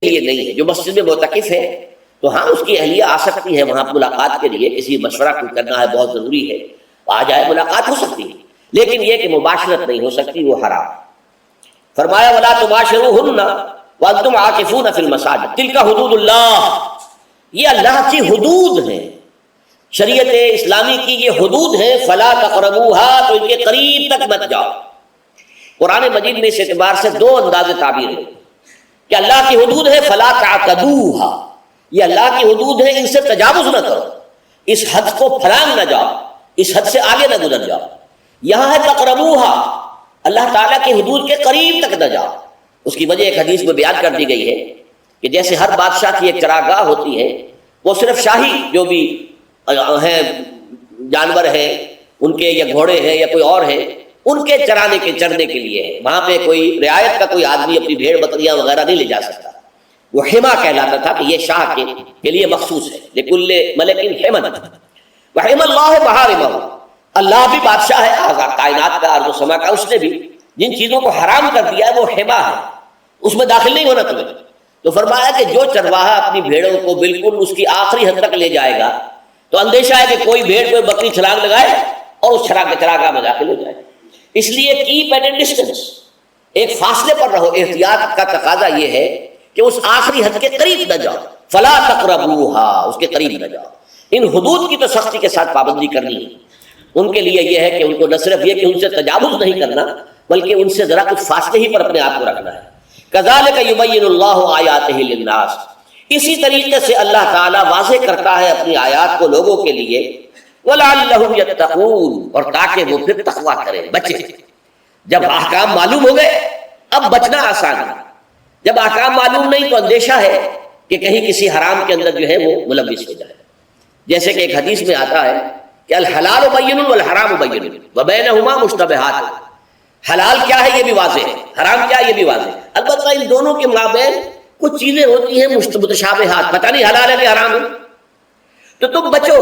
لیے نہیں ہے۔ جو مسجد میں معتکف ہے تو ہاں اس کی اہلیہ آ سکتی ہے وہاں ملاقات کے لیے، کسی مشورہ کرنا ہے بہت ضروری ہے، آ جائے، ملاقات ہو سکتی ہے، لیکن یہ کہ مباشرت نہیں ہو سکتی، وہ حرام۔ فرمایا وَلَا تُبَاشِرُوهُنَّ وَأَنْتُمْ عَاكِفُونَ فِي الْمَسَاجِدِ تِلْكَ حُدُودُ اللَّهِ، یہ اللہ کی حدود ہیں، شریعت اسلامی کی یہ حدود ہیں، فَلَا تَقْرَبُوهَا، تو ان کے قریب تک مت جاؤ۔ قرآن مجید میں اس اعتبار سے دو انداز تعبیر ہے کہ اللہ کی حدود ہے فَلَا تَعْتَدُوهَا، یہ اللہ کی حدود ہے، ان سے تجاوز نہ کرو، اس حد کو پھلانگ نہ جاؤ، اس حد سے آگے نہ گزر جاؤ۔ یہاں ہے تقربوها، اللہ تعالیٰ کی حدود کے قریب تک نہ جاؤ۔ اس کی وجہ ایک حدیث میں بیان کر دی گئی ہے کہ جیسے ہر بادشاہ کی ایک چراگاہ ہوتی ہے، وہ صرف شاہی جو بھی ہیں جانور ہیں ان کے، یا گھوڑے ہیں یا کوئی اور ہے، ان کے چرنے کے لیے ہے، وہاں پہ کوئی رعایت کا کوئی آدمی اپنی بھیڑ بکریاں وغیرہ نہیں لے جا سکتا۔ وہ حما کہلاتا تھا کہ یہ شاہ کے لیے مخصوص ہے، لکل ملک حما وحم اللہ محارمہ، اللہ بھی بادشاہ ہے کائنات کا، ارض و سما کا، اس نے بھی جن چیزوں کو حرام کر دیا ہے وہ حما ہے، اس میں داخل نہیں ہونا تمہیں۔ تو فرمایا کہ جو چرواہا اپنی بھیڑوں کو بالکل اس کی آخری حد تک لے جائے گا تو اندیشہ ہے کہ کوئی بھیڑ کوئی بکری چھلانگ لگائے اور اس چراگاہ میں داخل ہو جائے۔ اس لیے کیپ ایٹ اے ڈسٹینس، ایک فاصلے پر رہو۔ احتیاط کا تقاضا یہ ہے کہ اس آخری حد کے قریب نہ جاؤ، فلا تقربوها، اس کے قریب نہ جاؤ۔ ان حدود کی تو سختی کے ساتھ پابندی کرنی ہے۔ ان کے لیے یہ ہے کہ ان کو نہ صرف یہ کہ ان سے تجاوز نہیں کرنا، بلکہ ان سے ذرا کچھ فاصلے ہی پر اپنے آپ کو رکھنا ہے۔ کذالک یبین اللہ آیاتہ للناس، اسی طریقے سے اللہ تعالیٰ واضح کرتا ہے اپنی آیات کو لوگوں کے لیے، وَلَعَلَّهُمْ يَتَّقُونَ، اور تاکہ وہ پھر تقویٰ کریں، بچیں۔ جب احکام معلوم ہو گئے اب بچنا آسان ہے، جب احکام معلوم نہیں تو اندیشہ ہے کہ کہیں کسی حرام کے اندر جو ہے وہ ملوث ہو جائے۔ جیسے کہ ایک حدیث میں آتا ہے کہ الحلال بین والحرام بین وبینہما مشتبہات، حلال کیا ہے یہ بھی واضح ہے، حرام کیا ہے یہ بھی واضح ہے، البتہ ان دونوں کے مابین کچھ چیزیں ہوتی ہیں متشابہات، پتہ نہیں حلال ہے کہ حرام ہے، تو تم بچو،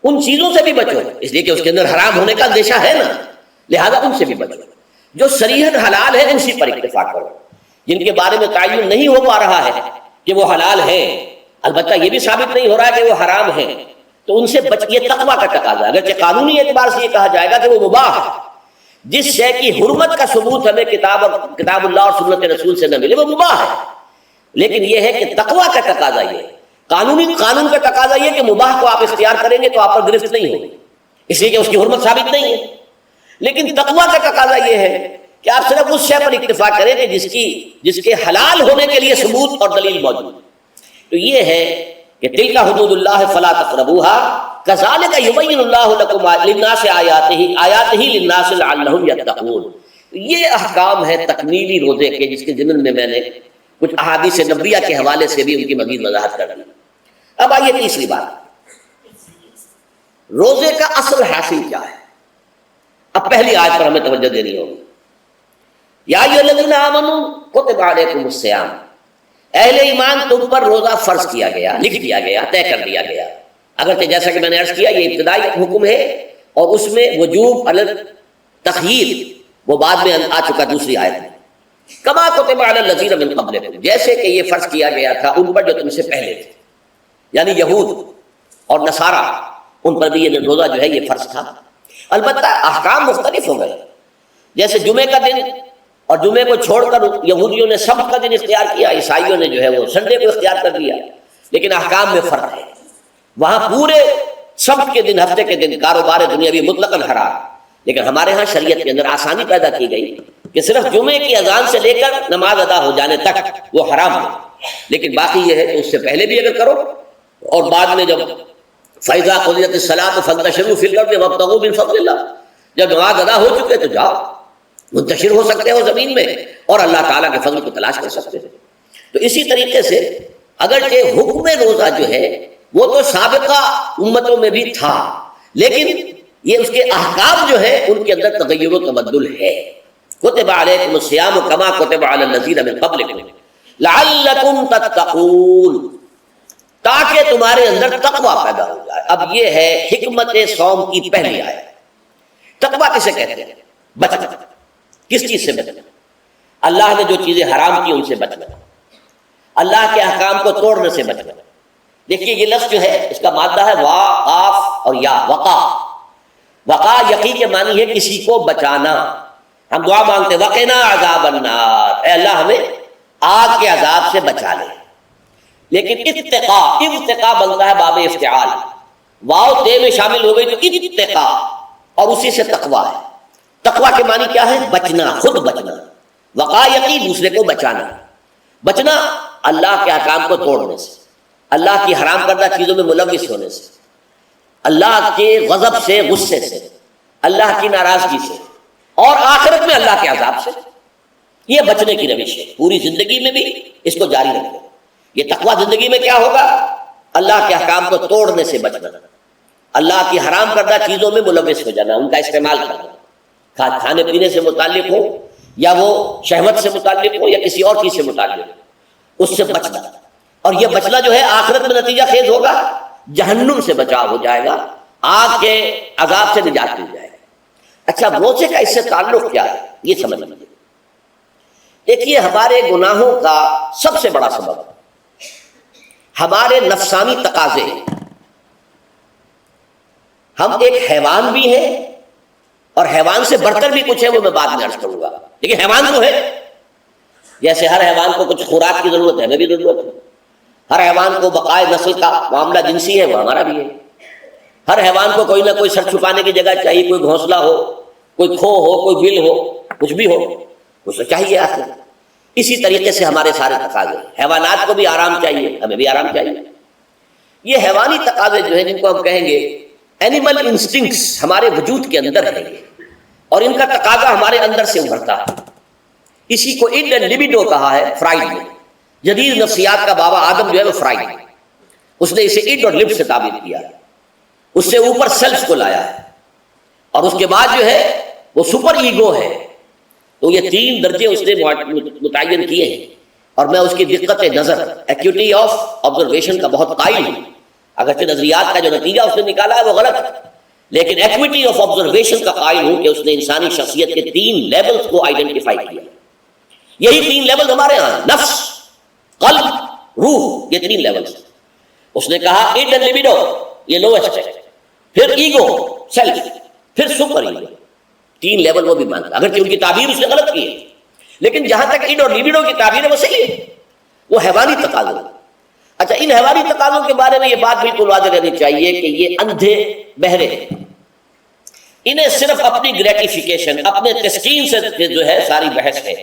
ان چیزوں سے بھی بچو، اس لیے کہ اس کے اندر حرام ہونے کا اندیشہ ہے نا، لہذا ان سے بھی بچو۔ جو صریحاً حلال ہے اسی پر اتفاق کرو، جن کے بارے میں تعین نہیں ہو پا رہا ہے کہ وہ حلال ہیں، البتہ یہ بھی ثابت نہیں ہو رہا ہے کہ وہ حرام ہیں، تو ان سے بچ، یہ تقویٰ کا تقاضا ہے۔ اگرچہ قانونی اعتبار سے یہ کہا جائے گا کہ وہ مباح ہے، جس شے کی حرمت کا ثبوت ہمیں کتاب اللہ اور سنت رسول سے نہ ملے وہ مباح ہے، لیکن یہ ہے کہ تقویٰ کا تقاضا یہ ہے، قانون کا تقاضا یہ کہ مباح کو آپ اختیار کریں گے تو آپ پر گرفت نہیں ہوگی، اس لیے کہ اس کی حرمت ثابت نہیں ہے، لیکن تقویٰ کا تقاضا یہ ہے کہ آپ صرف اس شے پر اکتفا کریں کہ جس کے حلال ہونے کے لیے ثبوت اور دلیل موجود ہے۔ تو یہ ہے کہ تلک حدود اللہ فلا تقربوها کذالک یبین اللہ لکم للناس آیاتہ للناس لعلہم یتقون۔ یہ احکام ہے تکمیلی روزے کے، جس کے ضمن میں میں نے کچھ احادیث نبویہ کے حوالے سے بھی ان کی مزید وضاحت کر دی۔ اب آئیے تیسری بات، روزے کا اصل حاصل کیا ہے؟ اب پہلی آیت پر ہمیں توجہ دینی ہوگی۔ یا ایھا الذین آمنوا کتب علیکم الصیام، اہل ایمان تم پر روزہ فرض کیا گیا، لکھ دیا گیا، طے کر دیا گیا، اگرچہ جیسا کہ میں نے عرض کیا یہ ابتدائی حکم ہے اور اس میں وجوب علی التخییر وہ بعد میں آ چکا دوسری آیت میں۔ کما کتب علی الذین من قبلکم، جیسے کہ یہ فرض کیا گیا تھا ان پر جو تم سے پہلے تھے، یعنی یہود اور نصارہ، ان پر بھی یہ روزہ جو ہے یہ فرض تھا، البتہ احکام مختلف ہو گئے۔ جیسے جمعے کا دن اور جمعے کو چھوڑ کر یہودیوں نے سبت کا دن اختیار کیا، عیسائیوں نے جو ہے وہ سنڈے کو اختیار کر لیا، لیکن احکام میں فرق ہے۔ وہاں پورے سبت کے دن، ہفتے کے دن کاروبار دنیاوی مطلقاً حرام، لیکن ہمارے ہاں شریعت کے اندر آسانی پیدا کی گئی کہ صرف جمعے کی اذان سے لے کر نماز ادا ہو جانے تک وہ حرام ہے، لیکن باقی یہ ہے کہ اس سے پہلے بھی اگر کرو اور بعد میں جب فَإِذَا قُضِيَتِ الصَّلَاةُ فَانتَشِرُوا فِي الْأَرْضِ وَابْتَغُوا مِن فَضْلِ اللَّهِ، جب نماز ادا ہو چکے تو جاؤ منتشر ہو سکتے ہو زمین میں اور اللہ تعالیٰ کے فضل کو تلاش کر سکتے ہو۔ تو اسی طریقے سے اگرچہ حکم روزہ جو ہے وہ تو سابقہ امتوں میں بھی تھا، لیکن یہ اس کے احکام جو ہے ان کے اندر تغیر و تبدل ہے۔ کتب علیکم الصیام کما کتب علی الذین من قبلکم لعلکم تتقون، تاکہ تمہارے اندر تقویٰ پیدا ہو جائے۔ اب یہ ہے حکمت صوم کی پہلی آیت۔ تقویٰ کسے کہتے ہیں؟ بچنا۔ کس چیز سے بچنا؟ اللہ نے جو چیزیں حرام کی ان سے بچنا۔ اللہ کے احکام کو توڑنے سے بچنا۔ دیکھیے یہ لفظ جو ہے اس کا مادہ ہے وا قاف اور یا، وقا۔ وقا یقی کے معنی ہے کسی کو بچانا۔ ہم دعا مانگتے وقنا عذاب النار، اے اللہ ہمیں آگ کے عذاب سے بچا لے۔ لیکن اتقا، ارتقا بنتا ہے باب افتعال، واو تے میں شامل ہو گئی تو اتقا، اور اسی سے تقوی ہے۔ تقوی کے معنی کیا ہے؟ بچنا، خود بچنا۔ وقا یقی دوسرے کو بچانا، بچنا اللہ کے احکام کو توڑنے سے، اللہ کی حرام کردہ چیزوں میں ملوث ہونے سے، اللہ کے غضب سے، غصے سے، اللہ کی ناراضگی سے، اور آخرت میں اللہ کے عذاب سے۔ یہ بچنے کی روش ہے، پوری زندگی میں بھی اس کو جاری رکھو۔ یہ تقوی زندگی میں کیا ہوگا؟ اللہ کے احکام کو توڑنے سے بچنا، اللہ کی حرام کردہ چیزوں میں ملوث ہو جانا، ان کا استعمال کرنا، کھانے پینے سے متعلق ہو یا وہ شہوت سے متعلق ہو یا کسی اور چیز سے متعلق ہو، اس سے بچنا۔ اور یہ بچنا جو ہے آخرت میں نتیجہ خیز ہوگا، جہنم سے بچاؤ ہو جائے گا، آگ کے عذاب سے نجات مل جائے گا۔ اچھا روزے کا اس سے تعلق کیا ہے یہ سمجھ لیجیے۔ دیکھیے ہمارے گناہوں کا سب سے بڑا سبب ہمارے نفسانی تقاضے۔ ہم ایک حیوان بھی ہیں اور حیوان سے بڑھ کر بھی کچھ ہے، وہ میں بعد میں عرض کروں گا، لیکن حیوان تو ہے۔ جیسے ہر حیوان کو کچھ خوراک کی ضرورت ہے، ہمیں بھی ضرورت ہے۔ ہر حیوان کو بقائے نسل کا معاملہ جنسی ہے، وہ ہمارا بھی ہے۔ ہر حیوان کو کوئی نہ کوئی سر چھپانے کی جگہ چاہیے، کوئی گھونسلہ ہو، کوئی کھو ہو، کوئی بل ہو، کچھ بھی ہو، کچھ تو چاہیے آخر۔ اسی طریقے سے ہمارے سارے تقاضے، حیوانات کو بھی آرام چاہیے، ہمیں بھی آرام چاہیے۔ یہ حیوانی تقاضے جو ہیں، جن کو ہم کہیں گے اینیمل انسٹنکٹس، ہمارے وجود کے اندر ہیں، اور ان کا تقاضا ہمارے اندر سے ابھرتا ہے۔ اسی کو اڈ اینڈ لیبیڈو کہا ہے فرائڈ نے۔ جدید نفسیات کا بابا آدم جو ہے وہ فرائڈ، اس نے اسے اڈ اور لب سے تعبیر کیا، اس سے اوپر سیلف کو لایا ہے، اور اس کے بعد جو ہے وہ سپر ایگو ہے۔ تو یہ تین درجے اس نے متعین کیے ہیں، اور میں اس کی دقت نظر، ایکیوٹی آف آبزرویشن کا بہت قائل ہوں۔ اگرچہ نظریات کا جو نتیجہ اس نے نکالا ہے وہ غلط ہے، لیکن ایکویٹی آف آبزرویشن کا قائل ہوں کہ اس نے انسانی شخصیت کے تین لیولز کو آئیڈینٹیفائی کیا۔ یہی تین لیول ہمارے ہاں، نفس، قلب، روح، یہ تین لیولز۔ اس نے کہا اڈ اینڈ لیبیڈو یہ لوسٹ ہے، پھر ایگو، سیلف، پھر سپر ایگو۔ تین لیول وہ بھی مانتا، اگرچہ ان کی تعبیر اس نے غلط کی ہے، لیکن جہاں تک اڈ اور لیبیڈو کی تعبیر ہے وہ صحیح ہے، وہ حیوانی تقاضے۔ اچھا ان حیوانی تقاضوں کے بارے میں یہ بات بالکل واضح رہنی چاہیے کہ یہ اندھے بہرے ہیں، انہیں صرف اپنی گریٹیفیکیشن، اپنے تسکین سے جو ہے ساری بحث ہے،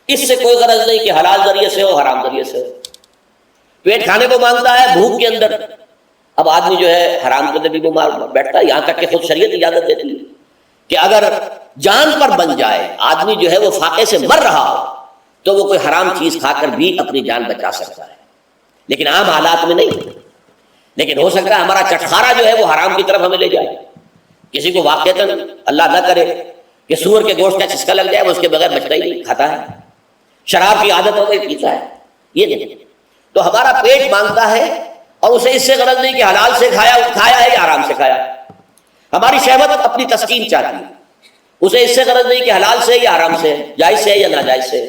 اس سے کوئی غرض نہیں کہ حلال ذریعے سے ہو حرام ذریعے سے ہو۔ پیٹ کھانے کو مانگتا ہے بھوک کے اندر، اب آدمی جو ہے حرام کے اندر بھی بیمار بیٹھتا ہے، یہاں تک کہ خود شریعت اجازت دیتی ہے کہ اگر جان پر بن جائے آدمی جو ہے وہ فاقے سے مر رہا ہو تو وہ کوئی حرام چیز کھا کر بھی اپنی جان بچا سکتا ہے، لیکن عام حالات میں نہیں۔ لیکن ہو سکتا ہے ہمارا چٹخارا جو ہے وہ حرام کی طرف ہمیں لے جائے۔ کسی کو واقعتاً اللہ نہ کرے کہ سور کے گوشت کا چسکا لگ جائے، وہ اس کے بغیر بچتا ہی نہیں، کھاتا ہے، شراب کی عادت ہو گئی پیتا ہے، یہ نہیں۔ تو ہمارا پیٹ مانگتا ہے، اور اسے اس سے غرض نہیں کہ حلال سے کھایا ہے یا حرام سے کھایا۔ ہماری شہوت اپنی تسکین چاہتی ہے، اسے اس سے غرض نہیں کہ حلال سے یا حرام سے، جائز سے یا ناجائز سے۔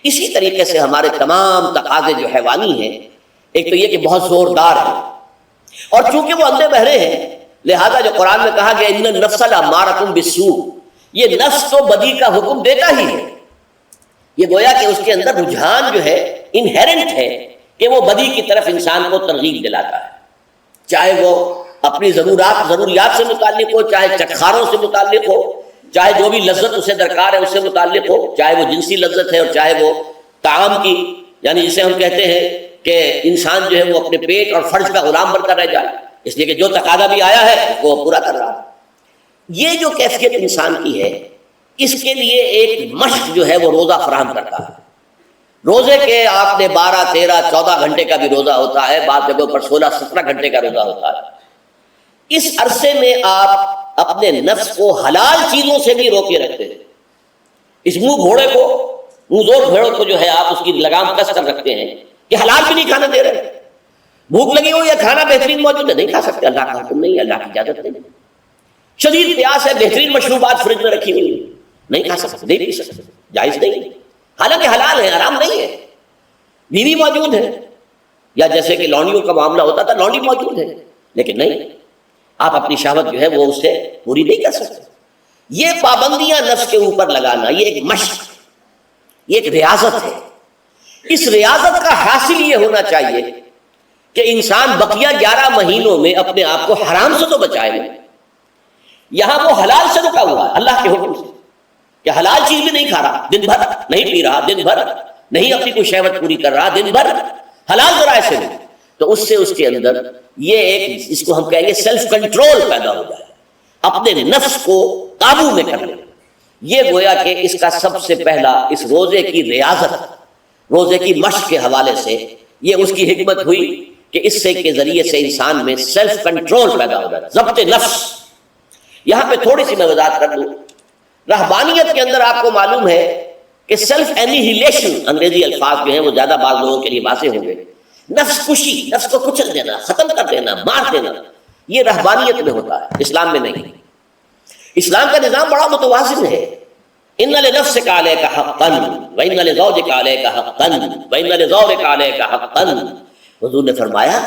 اسی طریقے سے ہمارے تمام تقاضے جو حیوانی ہیں، ایک تو یہ کہ بہت زوردار ہیں، اور چونکہ وہ اندھے بہرے ہیں لہذا جو قرآن میں کہا کہ ان النفس لامارۃ بالسوء، یہ نفس تو بدی کا حکم دیتا ہی ہے۔ یہ گویا کہ اس کے اندر رجحان جو ہے انہیرنٹ ہے کہ وہ بدی کی طرف انسان کو ترغیب دلاتا ہے، چاہے وہ اپنی ضروریات سے متعلق ہو، چاہے چٹخاروں سے متعلق ہو، چاہے جو بھی لذت اسے درکار ہے اس سے متعلق ہو، چاہے وہ جنسی لذت ہے اور چاہے وہ طعام کی، یعنی جسے ہم کہتے ہیں کہ انسان جو ہے وہ اپنے پیٹ اور فرج کا غلام بن کر رہ جائے، اس لیے کہ جو تقاضا بھی آیا ہے اس کو پورا کر رہا ہے۔ یہ جو کیفیت انسان کی ہے، اس کے لیے ایک مشق جو ہے وہ روزہ فراہم کرتا ہے۔ روزے کے آپ نے 12، 13، 14 گھنٹے کا بھی روزہ ہوتا ہے، بعض جگہوں پر 16، 17 گھنٹے کا روزہ ہوتا ہے۔ اس عرصے میں آپ اپنے نفس کو حلال چیزوں سے بھی روکے رکھتے ہیں۔ اس منہ گھوڑے کو، منہ زور گھوڑے کو جو ہے آپ اس کی لگام کس کر رکھتے ہیں کہ حلال بھی نہیں کھانا دے رہے، بھوک لگی ہو یا کھانا بہترین موجود ہے، نہیں کھا سکتے، اللہ کا حکم نہیں ہے، اللہ کی اجازت نہیں۔ شدید پیاس ہے، بہترین مشروبات فریج میں رکھی ہوئی، نہیں کھا سکتے، نہیں پی سکتے، جائز نہیں، حالانکہ حلال ہے، حرام نہیں ہے، بیوی موجود ہے، یا جیسے کہ لونڈیوں کا معاملہ ہوتا تھا لونڈی موجود ہے، لیکن نہیں، آپ اپنی شہوت جو ہے وہ اس سے پوری نہیں کر سکتے۔ یہ پابندیاں نفس کے اوپر لگانا یہ ایک مشق، یہ ایک ریاضت ہے۔ اس ریاضت کا حاصل یہ ہونا چاہیے کہ انسان بقیہ 11 مہینوں میں اپنے آپ کو حرام سے تو بچائے نا۔ یہاں وہ حلال سے رکا ہوا ہے اللہ کے حکم سے، کہ حلال چیز بھی نہیں کھا رہا، دن بھر نہیں پی رہا، دن بھر نہیں اپنی کوئی شہوت پوری کر رہا، دن بھر حلال ذرائع سے نہیں، تو اس سے اس کے اندر یہ ایک، اس کو ہم کہیں گے سیلف کنٹرول پیدا ہو جائے، اپنے نفس کو قابو میں کر لے۔ یہ گویا کہ اس کا سب سے پہلا اس روزے کی ریاضت، روزے کی مشق کے حوالے سے یہ اس کی حکمت ہوئی کہ اس سے کے ذریعے سے انسان میں سیلف کنٹرول پیدا ہو جائے، ضبط نفس۔ یہاں پہ تھوڑی سی میں وضاحت کر دوں، رہبانیت کے اندر آپ کو معلوم ہے کہ سیلف اینیہیلیشن، انگریزی الفاظ جو ہیں وہ زیادہ بعض لوگوں کے لیے واضح ہوں گے، نفس کشی، نفس کو کچل دینا، ختم کر دینا، مار دینا، یہ رہبانیت میں ہوتا ہے، اسلام میں نہیں۔ اسلام کا نظام بڑا متوازن ہے۔ ان لنفسک علیک حقا وان لزوجک علیک حقا وان لزوجک علیک حقا۔ حضور نے فرمایا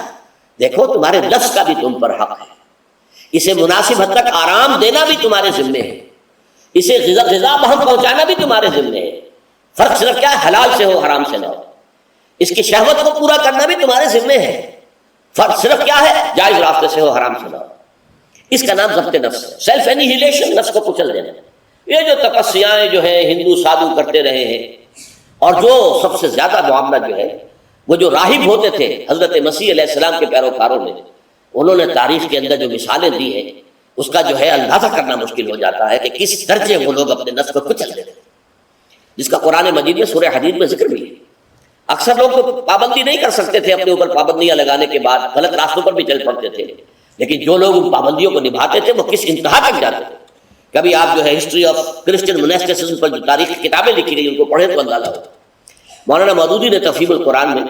دیکھو تمہارے نفس کا بھی تم پر حق ہے، اسے مناسب حد تک آرام دینا بھی تمہارے ذمے ہے، اسے غذا بہم پہنچانا بھی تمہارے ذمے ہے۔ فرق صرف کیا ہے، حلال سے ہو حرام سے نہ ہو۔ اس کی شہوت کو پورا کرنا بھی تمہارے ذمے ہے، فرق صرف کیا ہے، جائز راستے سے ہو حرام سے نہ ہو۔ اس کا نام ضبط نفس ہے، سیلف اینیہیلیشن، نفس کو کچل دینا۔ یہ جو تپسیاں جو ہیں ہندو سادھو کرتے رہے ہیں، اور جو سب سے زیادہ معاملہ جو ہے وہ جو راہب ہوتے تھے حضرت مسیح علیہ السلام کے پیروکاروں میں، انہوں نے تاریخ کے اندر جو مثالیں دی ہیں اس کا جو ہے اندازہ کرنا مشکل ہو جاتا ہے کہ کس درجے وہ لوگ اپنے نفس کو کچل دیتے ہیں، جس کا قرآن مجید میں سورہ حدید میں ذکر بھی ہے۔ اکثر لوگ تو پابندی نہیں کر سکتے تھے، اپنے اوپر پابندیاں لگانے کے بعد غلط راستوں پر بھی چل پڑتے تھے، لیکن جو لوگ ان پابندیوں کو نبھاتے تھے وہ کس انتہا تک جاتے تھے۔ کبھی آپ جو ہے ہسٹری آف کرسچن موناسٹیسزم پر جو تاریخی کتابیں لکھی گئی ان کو پڑھیں تو اندازہ ہو۔ مولانا مودودی نے تفہیم القرآن میں